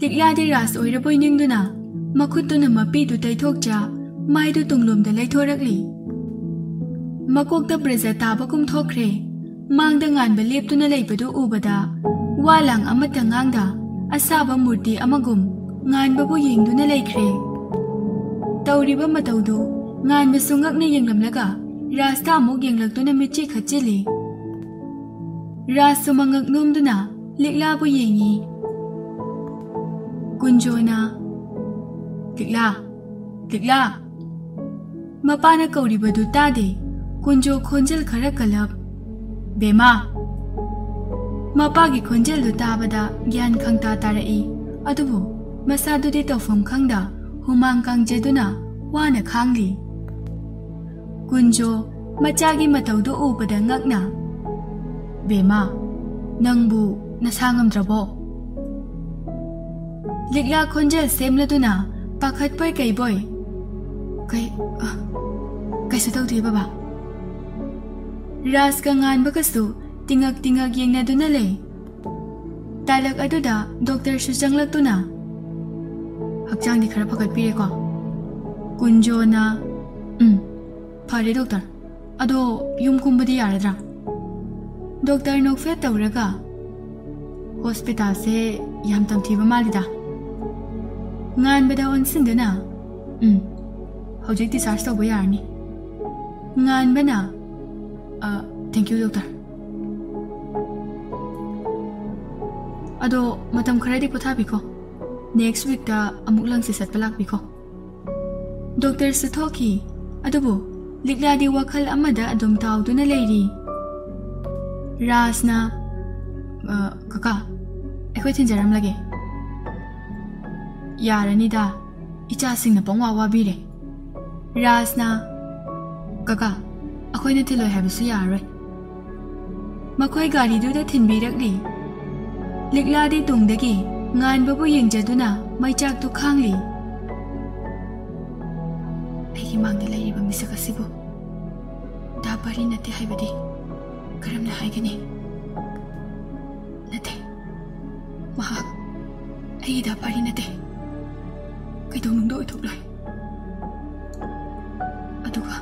लिक्लादी रास ओइरबोय निंगदुना मखुतुना मपीदु तैथोकचा माइदु तुंगलोमदा लैथोरकली मकोकता प्रेजा ताबकुम थोखरे मांगदा nganba leptuna leibadu ubada walang amata ngangda asaba murti amagum nganba bu yengduna leikhre tawriba matawdu nganba sungakna yenglamlaga rasta amuk yenglaktuna michi khachili rasu mangak numduna likla bu yengi kunjona likla mapana kauribadu tade kunjo khonjal khara kalab Bema Mapagi khonjel du tabada gyan khangta tarai adubu masadu di tawfam khangda humang kangjeduna wana khangli Kunjo machagi matawdu ubada ngakna Bema nangbu nasangam drabo Likla khonjel semladuna pakhat pai kai boy kai sutawdi baba Ras ka ngan bakasu tingak yengna duna le talak aduda doctor su changlak tuna hakchang di khara phakat pire ko kunjo na phare doctor ado yum kumbadi yaradra doctor nok fe tawraga hospital se yam tam thiba malida ngan bada on sindana hojik ti sarch tawba yarni ngan bana thank you doctor ado matam kharadi potha biko next week da amuk lang se satpalak biko doctor se thoki adubu likla di wakhal amada adum tawduna leiri rasna kaka ekhoi thinjaram lage yarani da icha singna pangwa wa bire rasna kaka akhoi na thiloi habisu yaroi makhoi gari du da thinbirakli likla di tungdagi ngan babu yengjaduna maichak tu khangli aigi mangda leiriba misak asibu da bari nate haibadi karamna haigani nate mahak aigi da bari nate kaidong nungdo ithuklai aduga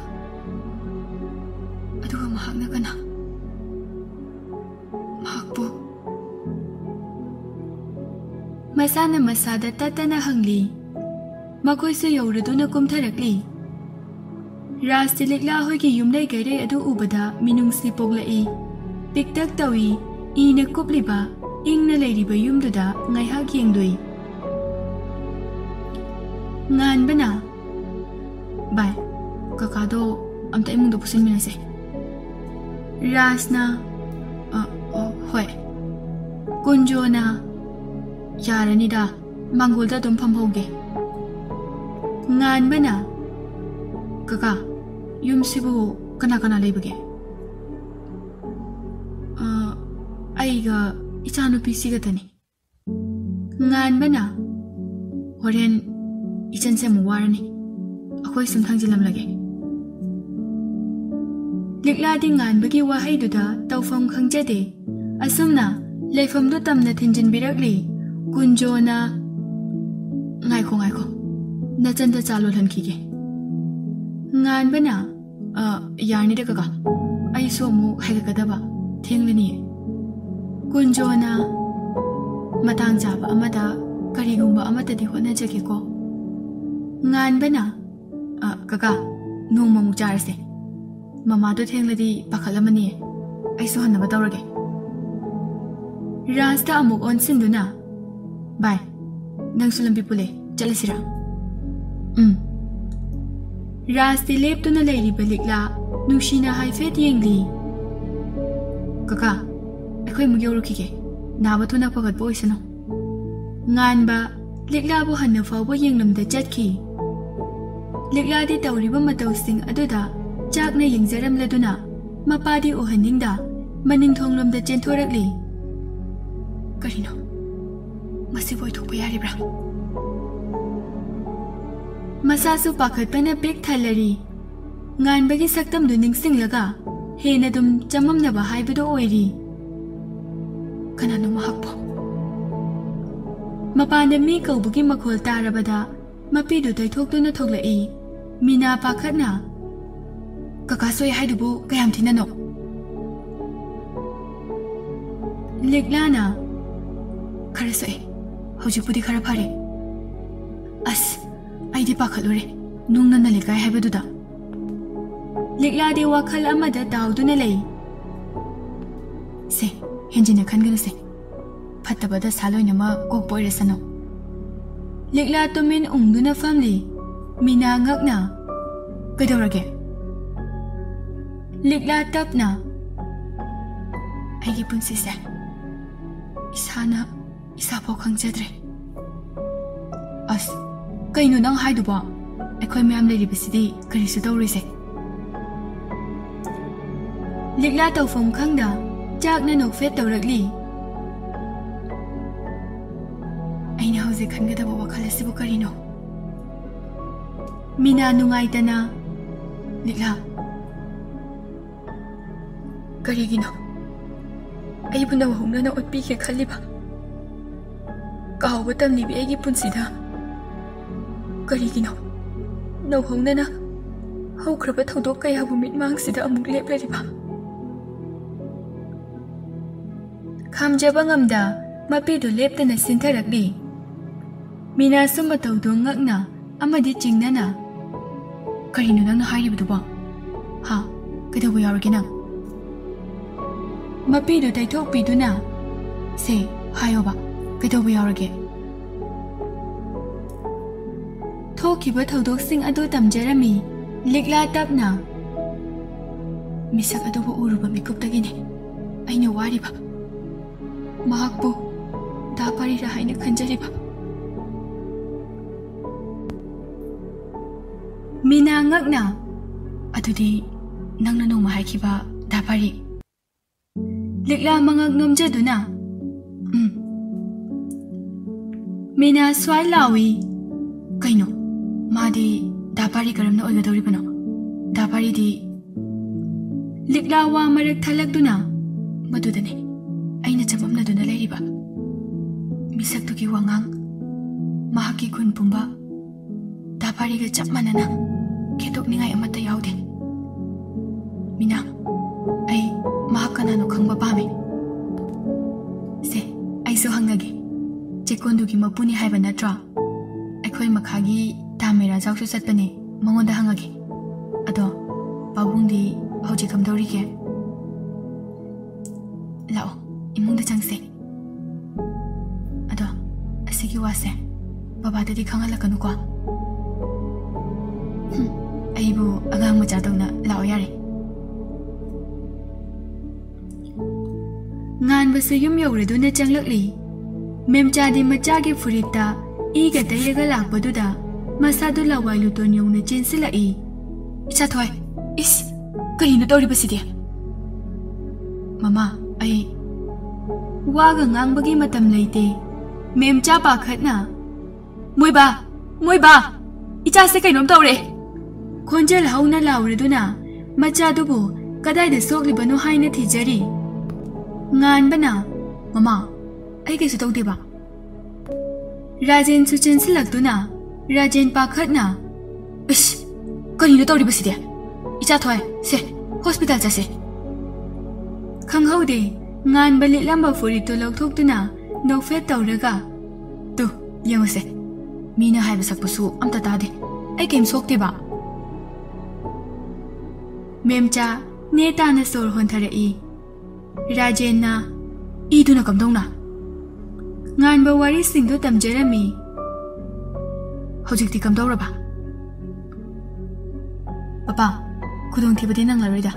mahak na kana mahakbu masana masada tatana hangli makoi su yauraduna kumtharakli ras likla hoi ki yumlai gaire adu ubada minungsi poglai piktak tawi ina kupliba ingna leiriba yumduda ngaihak yengdui ngan bana bai kakado amta imungdo pusin minase Rasna hoi kunjona yarani da mangulda dum phamhoge ngan bana kaka yumsibu kana leibage aiga ichanu pisiga tani ngan bana horen ichan se muwarani akhoi sumthangjilam lage likla di ngan bagi wahai duda tawfam khangjade asumna leifam du tamna thinjin birakli kunjona ngaiko na chanda chalo thankhige ngan bana yarni de kaka ai so mu haigakadaba thenglani kunjona matang jaba amada karigumba amata di hona jage ko ngan bana kaka nongma mu charse mama do thengladi pakhalamani ai so hanna batawrage rasta amuk on sinduna bai nang sulambi pule chalasira rasti leptuna leiri belikla nushina haifet yengli kaka akhoi mu yorukhige naba thuna pagat boisano nganba likla bu hanna fawba yenglamda chatki likla di tawriba matawsing aduda chakna yengjaram laduna mapadi ohaningda maning thonglomda chenthorakli karino masi boy thokpa yaribra masasu pakhatpana big thalari nganbagi saktam du ningsinglaga hena dum chamamna ba haibudo oiri kananu mahakpo Mapanda mi kaubugi makhol tarabada mapidu taithokduna thoklai mina pakhatna kaka soi haidubu kayam thinano Liglana khara soi hojipudi khara phare as aidi pakhalure nungna na likai haibaduda Ligla de wakhal amada dauduna lei se henjina khangana se Fatabada saloinama kokboy resano Ligla tumin ungduna family mina ngakna kaidorage Ligla tapna aigi punsi se isana isapo khangjadre as kaino nang haiduba akhoi mayam leiribisidi karisu tawrise Ligla tawfom khangda chakna nokfet tawrakli Aina hauze khangada bawa khalasibu karino Mina nungaitana Ligla Karigino Aibu na wahumna na utpi ke khaliba Kahawa tamni bi aigi punsida Karigino Na wahumna na Hau kraba thawdok kaya bumit mangsida amuk lep lariba Khamjaba ngamda Mapidu lepta na sintarakli Mina sumba tawdo ngakna amadi chingnana Karino nang na hairibuduba Ha kaidawa yaurage nang Mapidu taithokpiduna Se hayoba kaidawa yaurage Thokiba thawdoksing adu tamjarami Ligla tapna Misak adubu uruba mikuptagine Aina wariba Mahakbu Dapari rahaina khanjariba Mina ngakna Adudi Nangna nong mahaikiba Dapari Ligla mangak nomjaduna Mina swai lawi Kaino Madi Dapari karamna oigadoribano Dapari di Ligla wa marak thalakduna Madudane Aina chamamna duna lairiba Misaktuki wangang Mahaki kun pumba Dapari ga chapmanana Ketok ningai amata yaude Mina Ai mahakana no khangba pame Se ai so hangage Chekondu ki mapuni haiba natra Aikhoi makhagi tamera jawsu satpane mangonda hangage Ado Pabungdi hauji kamdori ke Lao imungda changse Ado asigi wase Babadadi khangalakanu ko Aibu agang macadawna lao yare Ngan basu yum yawriduna changlakli Memchadi machagi furita Iga dayaga lakbaduda Masadu lawai luton yawna jinsilai Icha thoy Is Karino tawri basidi Mama ay Waga ngangbagi matam laite Memcha pakhatna Moiba Icha se kainom tawre Khonjel hauna lawriduna machadubu kadaida soklibano haina thijari Nganbana Mama ai kaisu tawdeba Rajen suchen silakduna Rajen pakhatna Ish Karino tawri basidi Icha thoy se hospital jase Khanghaude Nganba litlamba furito lawthokduna nokfet tawraga Tu yengose Mina haiba sakpasu amta tade ai kaim sokteba Memcha neta na sor honthare Rajen na iduna kamdongna Nganba wari singdo tamjarami Hojikti kamdoraba Papa kudong thibadi nang laroida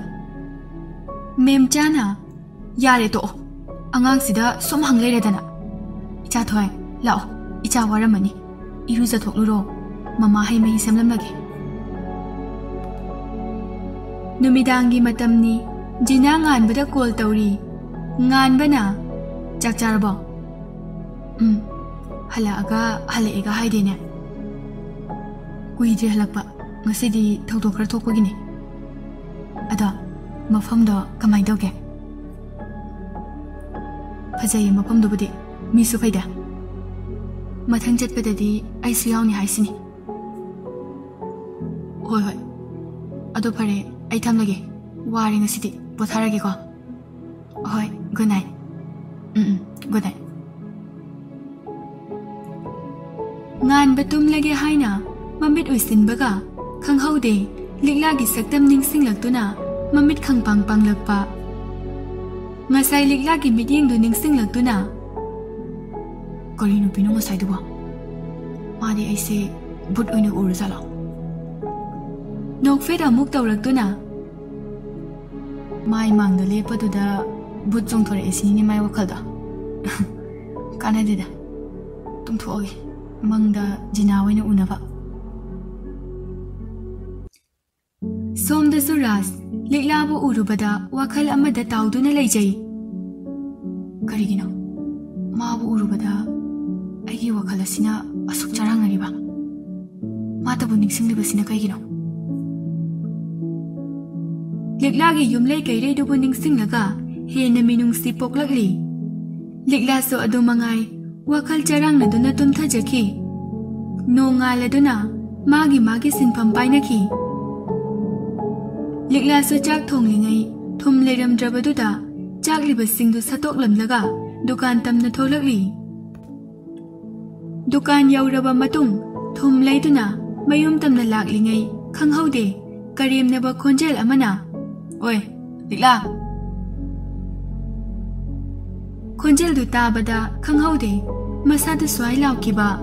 Memcha na Yare to Angang sida som hangleiredana Icha thoy lao Icha waramani Iruza thokluro Mama hai mai samlamlage Numidangi matamni Jina nganbada call tawri Nganbana Chakcharabo Halaaga halaega haidene Kuidre halakpa Ngasidi thawdok khara thokpagine Ada mafamdo kamai dawge Fazai mafamdo budi Misu faida mathang chatpadadi ai su yauni haisini. Hoi hoi. Ado phare ai thamlage. Wari ngasidi potharage ko. Hoi, good night. Good night. Ngan batum lage haina mamit uisin baga khanghaude liklagi saktam ningsing laktuna mamit khangpang panglakpa. Ngasai liklagi midyeng du ningsing laktuna. Kari nupino ngasai duwa. Madi aise but oina uruzala. Nokfed amuk tawraktuna. Mai mangda lepaduda but jongthore esini mai wakhalda. Kanadida. Tungthogi. Mangda jinawina unaba. Somda suras liklabu urubada wakhal amada tawduna leijai. Karigino mabu urubada aigi wakhal asina asuk charangariba. Matabu ningsinglibasina kaigino. Liklagi yumlay kairei dubu ningsinglaga hena minungsi poklagli. Liklaso adu mangay wakal charang na duna tumthajaki. Nongala duna magi sinpam painaki. Liklaso chak thonglingay thum leram drabaduda chak libasingdu satok lamlaga dukan tamna tholakli. Dukan yauraba matung thum layduna mayum tamna laklingay khanghaude karim naba khonjel amana. Oi, Likla. Khonjel du tabada khanghaude masada swai laukiba